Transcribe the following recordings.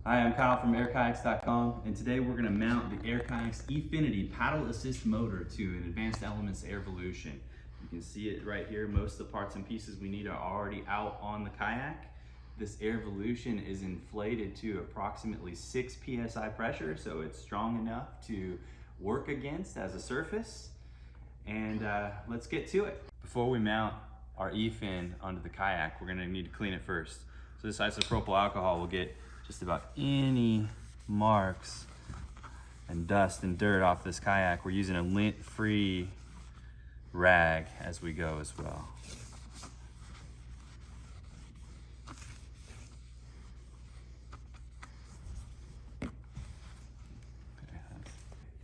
Hi, I'm Kyle from AirKayaks.com, and today we're going to mount the AirKayaks E-Finity paddle assist motor to an Advanced Elements Airvolution. You can see it right here. Most of the parts and pieces we need are already out on the kayak. This Airvolution is inflated to approximately 6 psi pressure, so it's strong enough to work against as a surface. And let's get to it. Before we mount our eFin onto the kayak, we're going to need to clean it first. So this isopropyl alcohol will get just about any marks and dust and dirt off this kayak. We're using a lint-free rag as we go as well.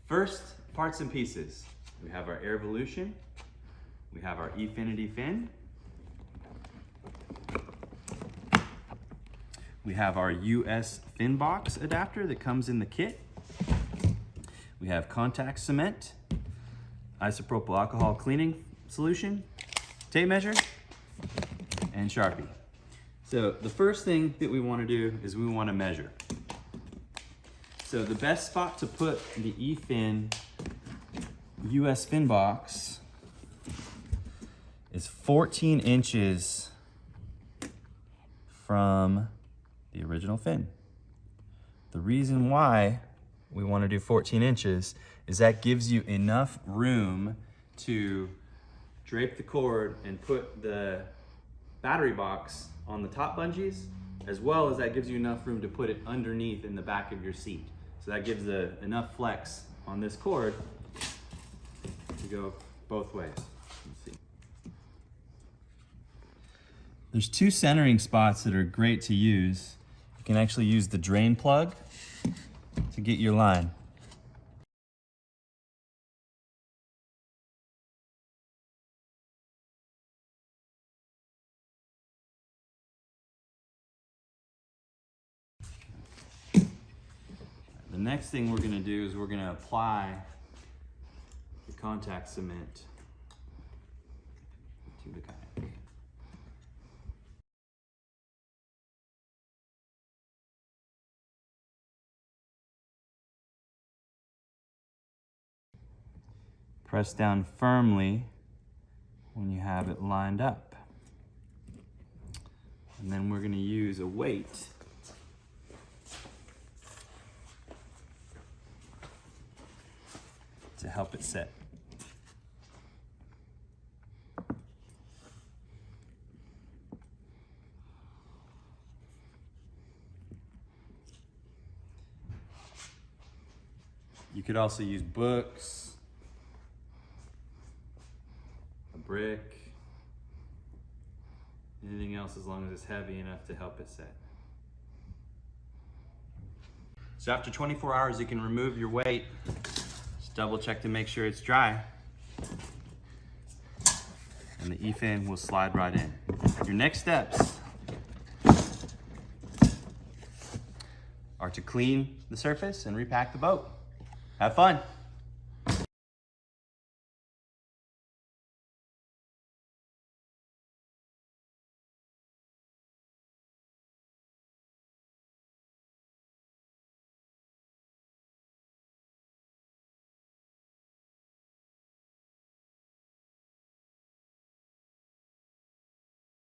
First, parts and pieces. We have our Airvolution, we have our E-Finity fin, we have our US fin box adapter that comes in the kit. We have contact cement, isopropyl alcohol cleaning solution, tape measure, and Sharpie. So the first thing that we want to do is we want to measure. So the best spot to put the eFin US fin box is 14 inches from the original fin. The reason why we want to do 14 inches is that gives you enough room to drape the cord and put the battery box on the top bungees, as well as that gives you enough room to put it underneath in the back of your seat. So that gives enough flex on this cord to go both ways. Let's see. There's two centering spots that are great to use. You can actually use the drain plug to get your line. The next thing we're going to do is we're going to apply the contact cement to the kayak. Press down firmly when you have it lined up. And then we're going to use a weight to help it set. You could also use books, a brick, anything else as long as it's heavy enough to help it set. So after 24 hours, you can remove your weight. Just double check to make sure it's dry. And the eFin will slide right in. Your next steps are to clean the surface and repack the boat. Have fun.